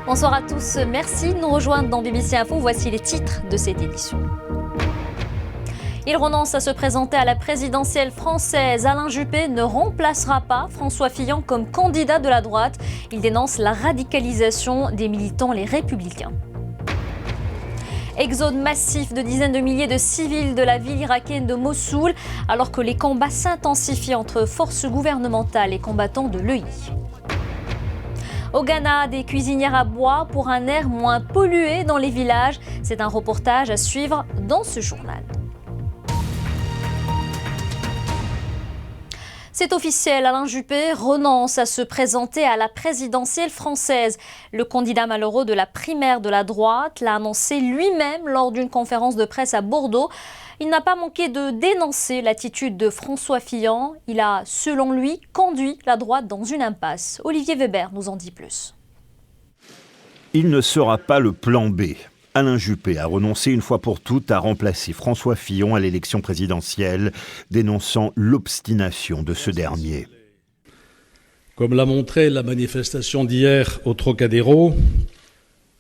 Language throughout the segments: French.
Bonsoir à tous, merci de nous rejoindre dans BBC Info. Voici les titres de cette édition. Il renonce à se présenter à la présidentielle française. Alain Juppé ne remplacera pas François Fillon comme candidat de la droite. Il dénonce la radicalisation des militants les Républicains. Exode massif de dizaines de milliers de civils de la ville irakienne de Mossoul, alors que les combats s'intensifient entre forces gouvernementales et combattants de l'EI. Au Ghana, des cuisinières à bois pour un air moins pollué dans les villages. C'est un reportage à suivre dans ce journal. C'est officiel, Alain Juppé renonce à se présenter à la présidentielle française. Le candidat malheureux de la primaire de la droite l'a annoncé lui-même lors d'une conférence de presse à Bordeaux. Il n'a pas manqué de dénoncer l'attitude de François Fillon. Il a, selon lui, conduit la droite dans une impasse. Olivier Weber nous en dit plus. Il ne sera pas le plan B. Alain Juppé a renoncé une fois pour toutes à remplacer François Fillon à l'élection présidentielle, dénonçant l'obstination de ce dernier. Comme l'a montré la manifestation d'hier au Trocadéro,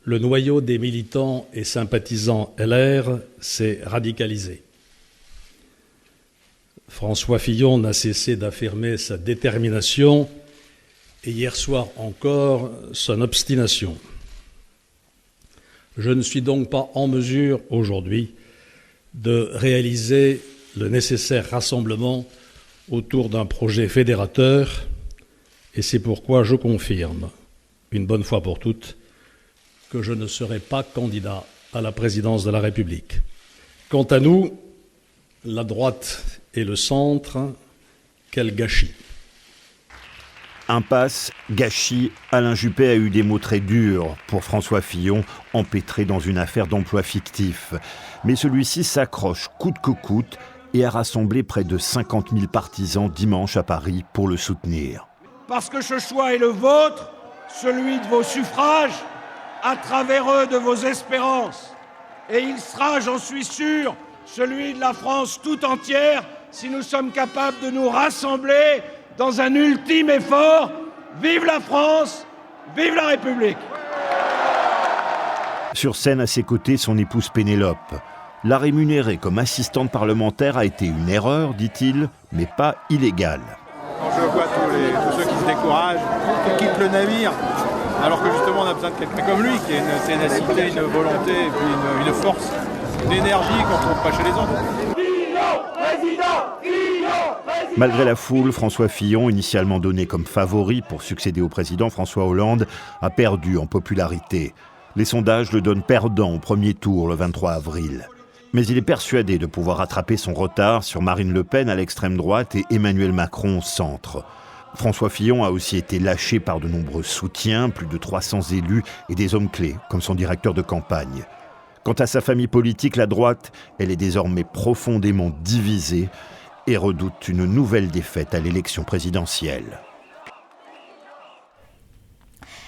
le noyau des militants et sympathisants LR s'est radicalisé. François Fillon n'a cessé d'affirmer sa détermination et hier soir encore son obstination. Je ne suis donc pas en mesure aujourd'hui de réaliser le nécessaire rassemblement autour d'un projet fédérateur et c'est pourquoi je confirme, une bonne fois pour toutes, que je ne serai pas candidat à la présidence de la République. Quant à nous, la droite et le centre, quel gâchis. Impasse, gâchis, Alain Juppé a eu des mots très durs pour François Fillon, empêtré dans une affaire d'emploi fictif. Mais celui-ci s'accroche coûte que coûte et a rassemblé près de 50 000 partisans dimanche à Paris pour le soutenir. Parce que ce choix est le vôtre, celui de vos suffrages, à travers eux de vos espérances. Et il sera, j'en suis sûr, celui de la France tout entière si nous sommes capables de nous rassembler dans un ultime effort. Vive la France, vive la République. Sur scène à ses côtés, son épouse Pénélope. La rémunérer comme assistante parlementaire a été une erreur, dit-il, mais pas illégale. Quand je vois tous ceux qui se découragent, qui quittent le navire, alors que justement on a besoin de quelqu'un comme lui, qui a une ténacité, une volonté, et puis une force, une énergie qu'on ne trouve pas chez les autres. Malgré la foule, François Fillon, initialement donné comme favori pour succéder au président François Hollande, a perdu en popularité. Les sondages le donnent perdant au premier tour le 23 avril. Mais il est persuadé de pouvoir rattraper son retard sur Marine Le Pen à l'extrême droite et Emmanuel Macron au centre. François Fillon a aussi été lâché par de nombreux soutiens, plus de 300 élus et des hommes clés, comme son directeur de campagne. Quant à sa famille politique, la droite, elle est désormais profondément divisée et redoute une nouvelle défaite à l'élection présidentielle.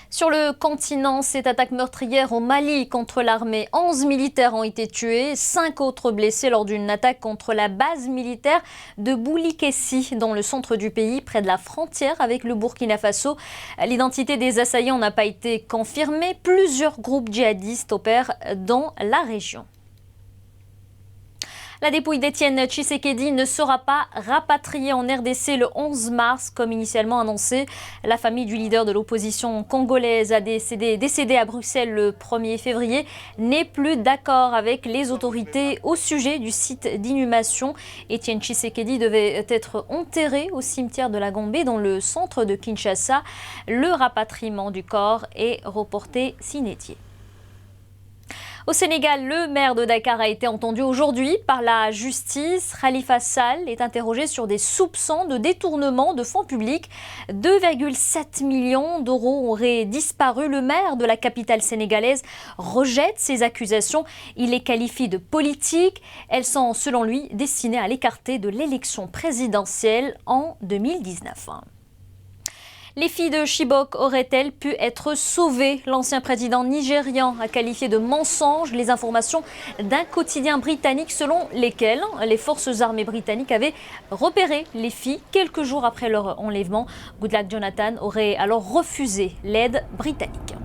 Sur le continent, cette attaque meurtrière au Mali contre l'armée, 11 militaires ont été tués, 5 autres blessés lors d'une attaque contre la base militaire de Boulikessi dans le centre du pays, près de la frontière avec le Burkina Faso. L'identité des assaillants n'a pas été confirmée. Plusieurs groupes djihadistes opèrent dans la région. La dépouille d'Étienne Tshisekedi ne sera pas rapatriée en RDC le 11 mars, comme initialement annoncé. La famille du leader de l'opposition congolaise décédé à Bruxelles le 1er février n'est plus d'accord avec les autorités au sujet du site d'inhumation. Étienne Tshisekedi devait être enterré au cimetière de la Gombe dans le centre de Kinshasa. Le rapatriement du corps est reporté sine die. Au Sénégal, le maire de Dakar a été entendu aujourd'hui par la justice. Khalifa Sall est interrogé sur des soupçons de détournement de fonds publics. 2,7 millions d'euros auraient disparu. Le maire de la capitale sénégalaise rejette ces accusations. Il les qualifie de politiques. Elles sont, selon lui, destinées à l'écarter de l'élection présidentielle en 2019. Les filles de Chibok auraient-elles pu être sauvées? L'ancien président nigérian a qualifié de mensonges les informations d'un quotidien britannique selon lesquelles les forces armées britanniques avaient repéré les filles quelques jours après leur enlèvement. Goodluck Jonathan aurait alors refusé l'aide britannique.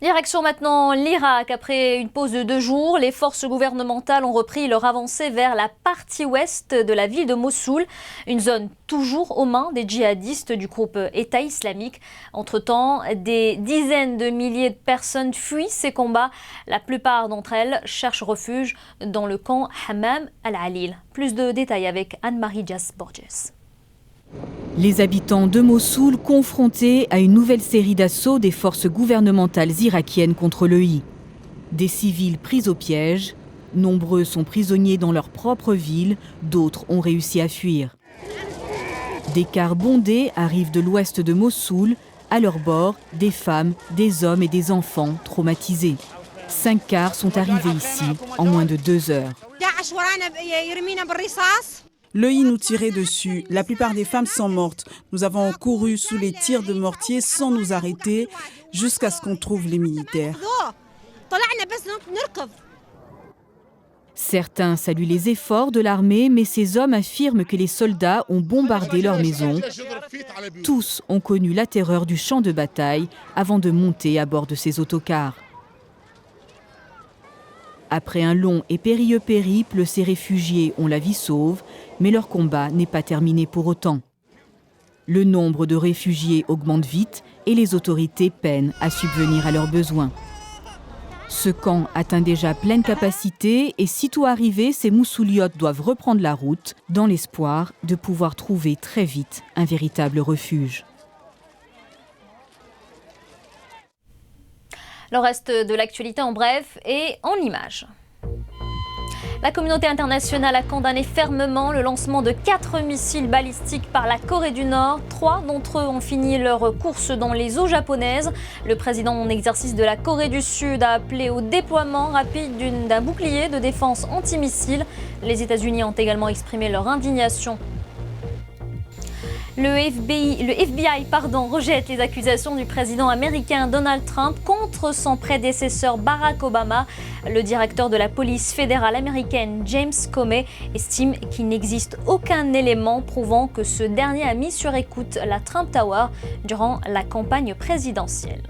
Direction maintenant l'Irak. Après une pause de 2 jours, les forces gouvernementales ont repris leur avancée vers la partie ouest de la ville de Mossoul, une zone toujours aux mains des djihadistes du groupe État islamique. Entre-temps, des dizaines de milliers de personnes fuient ces combats. La plupart d'entre elles cherchent refuge dans le camp Hammam al-Alil. Plus de détails avec Anne-Marie Jas-Borges. Les habitants de Mossoul confrontés à une nouvelle série d'assauts des forces gouvernementales irakiennes contre l'EI. Des civils pris au piège, nombreux sont prisonniers dans leur propre ville, d'autres ont réussi à fuir. Des cars bondés arrivent de l'ouest de Mossoul, à leur bord, des femmes, des hommes et des enfants traumatisés. 5 cars sont arrivés ici en moins de 2 heures. L'EI nous tirait dessus. La plupart des femmes sont mortes. Nous avons couru sous les tirs de mortier sans nous arrêter jusqu'à ce qu'on trouve les militaires. Certains saluent les efforts de l'armée, mais ces hommes affirment que les soldats ont bombardé leurs maisons. Tous ont connu la terreur du champ de bataille avant de monter à bord de ces autocars. Après un long et périlleux périple, ces réfugiés ont la vie sauve, mais leur combat n'est pas terminé pour autant. Le nombre de réfugiés augmente vite et les autorités peinent à subvenir à leurs besoins. Ce camp atteint déjà pleine capacité et sitôt arrivés, ces moussouliotes doivent reprendre la route dans l'espoir de pouvoir trouver très vite un véritable refuge. Le reste de l'actualité en bref et en images. La communauté internationale a condamné fermement le lancement de 4 missiles balistiques par la Corée du Nord. 3 d'entre eux ont fini leur course dans les eaux japonaises. Le président en exercice de la Corée du Sud a appelé au déploiement rapide d'un bouclier de défense antimissile. Les États-Unis ont également exprimé leur indignation. Le FBI rejette les accusations du président américain Donald Trump contre son prédécesseur Barack Obama. Le directeur de la police fédérale américaine, James Comey, estime qu'il n'existe aucun élément prouvant que ce dernier a mis sur écoute la Trump Tower durant la campagne présidentielle.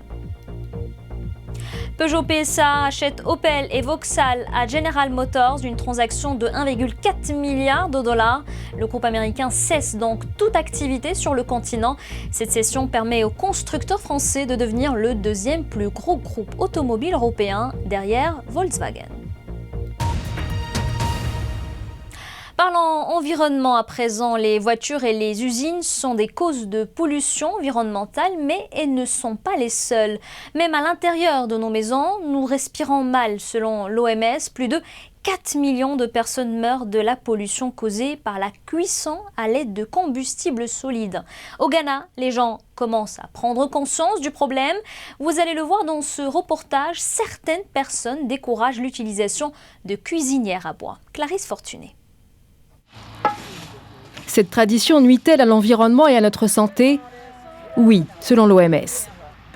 Peugeot PSA achète Opel et Vauxhall à General Motors, une transaction de 1,4 milliard de dollars. Le groupe américain cesse donc toute activité sur le continent. Cette cession permet au constructeur français de devenir le 2e plus gros groupe automobile européen derrière Volkswagen. Parlons environnement à présent, les voitures et les usines sont des causes de pollution environnementale, mais elles ne sont pas les seules. Même à l'intérieur de nos maisons, nous respirons mal. Selon l'OMS, plus de 4 millions de personnes meurent de la pollution causée par la cuisson à l'aide de combustibles solides. Au Ghana, les gens commencent à prendre conscience du problème. Vous allez le voir dans ce reportage, certaines personnes découragent l'utilisation de cuisinières à bois. Clarisse Fortuné. Cette tradition nuit-elle à l'environnement et à notre santé ? Oui, selon l'OMS.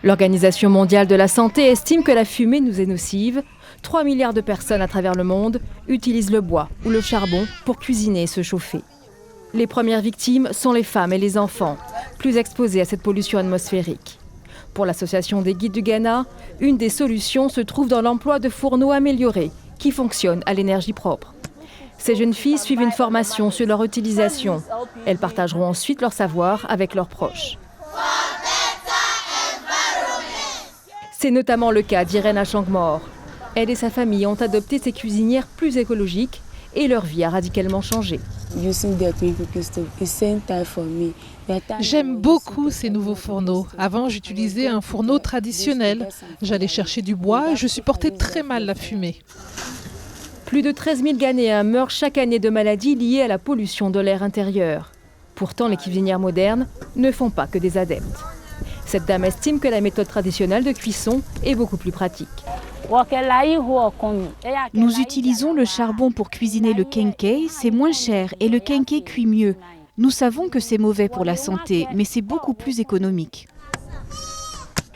L'Organisation mondiale de la santé estime que la fumée nous est nocive. 3 milliards de personnes à travers le monde utilisent le bois ou le charbon pour cuisiner et se chauffer. Les premières victimes sont les femmes et les enfants, plus exposés à cette pollution atmosphérique. Pour l'Association des guides du Ghana, une des solutions se trouve dans l'emploi de fourneaux améliorés qui fonctionnent à l'énergie propre. Ces jeunes filles suivent une formation sur leur utilisation. Elles partageront ensuite leur savoir avec leurs proches. C'est notamment le cas d'Irène Achangmore. Elle et sa famille ont adopté ces cuisinières plus écologiques et leur vie a radicalement changé. J'aime beaucoup ces nouveaux fourneaux. Avant, j'utilisais un fourneau traditionnel. J'allais chercher du bois et je supportais très mal la fumée. Plus de 13 000 Ghanéens meurent chaque année de maladies liées à la pollution de l'air intérieur. Pourtant, les cuisinières modernes ne font pas que des adeptes. Cette dame estime que la méthode traditionnelle de cuisson est beaucoup plus pratique. Nous utilisons le charbon pour cuisiner le kenkey, c'est moins cher et le kenkey cuit mieux. Nous savons que c'est mauvais pour la santé, mais c'est beaucoup plus économique.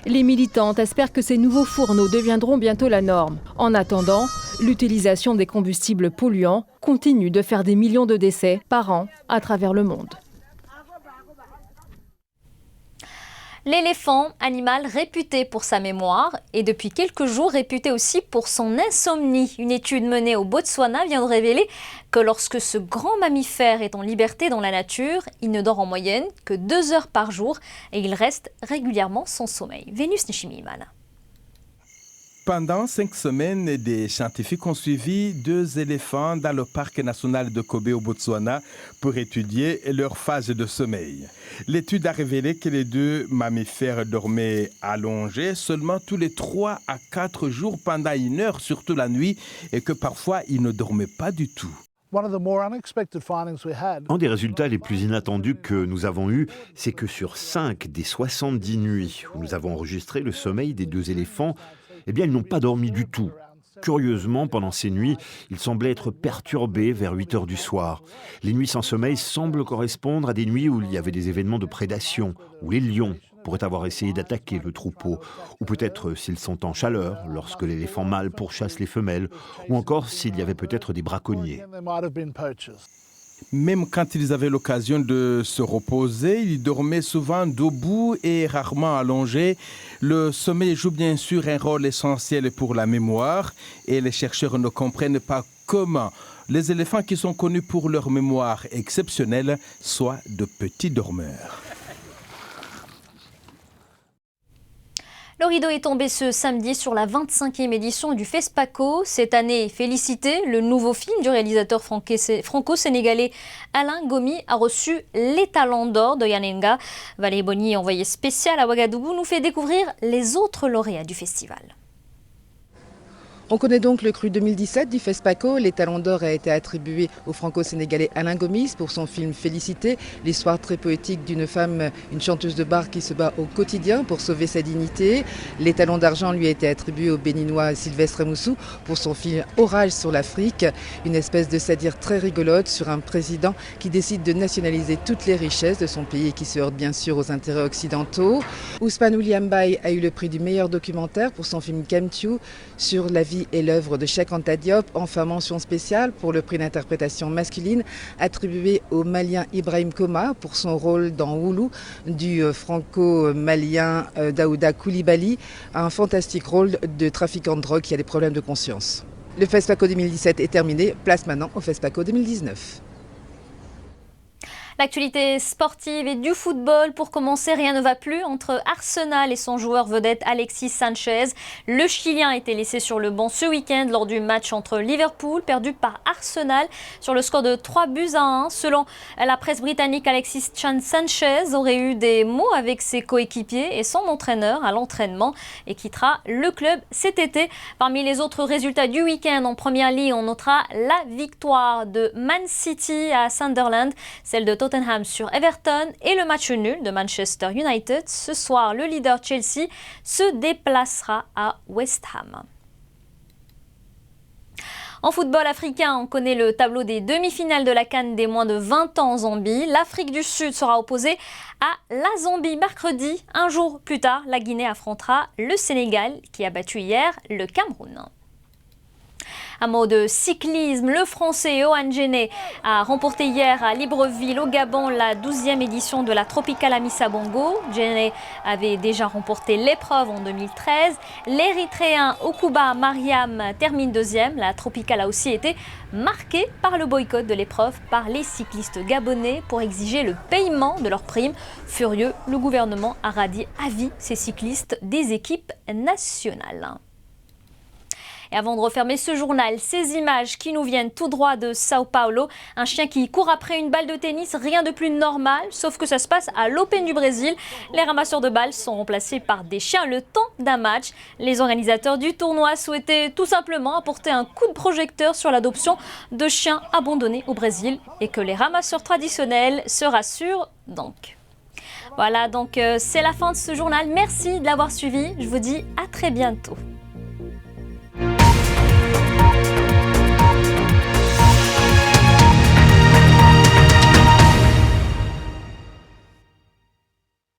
Les militantes espèrent que ces nouveaux fourneaux deviendront bientôt la norme. En attendant, l'utilisation des combustibles polluants continue de faire des millions de décès par an à travers le monde. L'éléphant, animal réputé pour sa mémoire et depuis quelques jours réputé aussi pour son insomnie. Une étude menée au Botswana vient de révéler que lorsque ce grand mammifère est en liberté dans la nature, il ne dort en moyenne que 2 heures par jour et il reste régulièrement sans sommeil. Vénus Nishimimana. Pendant 5 semaines, des scientifiques ont suivi 2 éléphants dans le parc national de Kobe au Botswana pour étudier leur phase de sommeil. L'étude a révélé que les 2 mammifères dormaient allongés seulement tous les 3 à 4 jours pendant 1 heure, surtout la nuit, et que parfois ils ne dormaient pas du tout. Un des résultats les plus inattendus que nous avons eus, c'est que sur 5 des 70 nuits où nous avons enregistré le sommeil des 2 éléphants, eh bien, ils n'ont pas dormi du tout. Curieusement, pendant ces nuits, ils semblaient être perturbés vers 8 heures du soir. Les nuits sans sommeil semblent correspondre à des nuits où il y avait des événements de prédation, où les lions pourraient avoir essayé d'attaquer le troupeau, ou peut-être s'ils sont en chaleur, lorsque l'éléphant mâle pourchasse les femelles, ou encore s'il y avait peut-être des braconniers. Même quand ils avaient l'occasion de se reposer, ils dormaient souvent debout et rarement allongés. Le sommeil joue bien sûr un rôle essentiel pour la mémoire et les chercheurs ne comprennent pas comment les éléphants qui sont connus pour leur mémoire exceptionnelle soient de petits dormeurs. Le rideau est tombé ce samedi sur la 25e édition du FESPACO. Cette année, Félicité, le nouveau film du réalisateur franco-sénégalais Alain Gomis, a reçu les Talents d'Or de Yanenga. Valérie Bonny, envoyée spéciale à Ouagadougou, nous fait découvrir les autres lauréats du festival. On connaît donc le cru 2017 du FESPACO. Les Talents d'Or a été attribué au franco-sénégalais Alain Gomis pour son film Félicité, l'histoire très poétique d'une femme, une chanteuse de bar qui se bat au quotidien pour sauver sa dignité. Les Talents d'Argent lui a été attribué au béninois Sylvestre Moussou pour son film Orage sur l'Afrique, une espèce de satire très rigolote sur un président qui décide de nationaliser toutes les richesses de son pays et qui se heurte bien sûr aux intérêts occidentaux. Ousmane Ouliambaye a eu le prix du meilleur documentaire pour son film Kemtiou sur la vie et l'œuvre de Cheikh Anta Diop. Enfin, mention spéciale pour le prix d'interprétation masculine attribué au Malien Ibrahim Koma pour son rôle dans Oulou du franco-malien Daouda Koulibaly, un fantastique rôle de trafiquant de drogue qui a des problèmes de conscience. Le FESPACO 2017 est terminé, place maintenant au FESPACO 2019. L'actualité sportive et du football. Pour commencer, rien ne va plus entre Arsenal et son joueur vedette Alexis Sanchez. Le Chilien a été laissé sur le banc ce week-end lors du match entre Liverpool, perdu par Arsenal sur le score de 3-1. Selon la presse britannique, Alexis Sanchez aurait eu des mots avec ses coéquipiers et son entraîneur à l'entraînement et quittera le club cet été. Parmi les autres résultats du week-end en Première Ligue, on notera la victoire de Man City à Sunderland, celle de Tottenham sur Everton et le match nul de Manchester United. Ce soir, le leader Chelsea se déplacera à West Ham. En football africain, on connaît le tableau des demi-finales de la CAN des moins de 20 ans en Zambie. L'Afrique du Sud sera opposée à la Zambie mercredi. Un jour plus tard, la Guinée affrontera le Sénégal qui a battu hier le Cameroun. Un mot de cyclisme, le Français Yohan Djené a remporté hier à Libreville au Gabon la 12e édition de la Tropicale Amissa Bongo. Djené avait déjà remporté l'épreuve en 2013. L'Érythréen Okuba Mariam termine 2e. La Tropicale a aussi été marquée par le boycott de l'épreuve par les cyclistes gabonais pour exiger le paiement de leurs primes. Furieux, le gouvernement a radié à vie ces cyclistes des équipes nationales. Et avant de refermer ce journal, ces images qui nous viennent tout droit de Sao Paulo. Un chien qui court après une balle de tennis, rien de plus normal, sauf que ça se passe à l'Open du Brésil. Les ramasseurs de balles sont remplacés par des chiens le temps d'un match. Les organisateurs du tournoi souhaitaient tout simplement apporter un coup de projecteur sur l'adoption de chiens abandonnés au Brésil et que les ramasseurs traditionnels se rassurent donc. Voilà, donc c'est la fin de ce journal. Merci de l'avoir suivi. Je vous dis à très bientôt.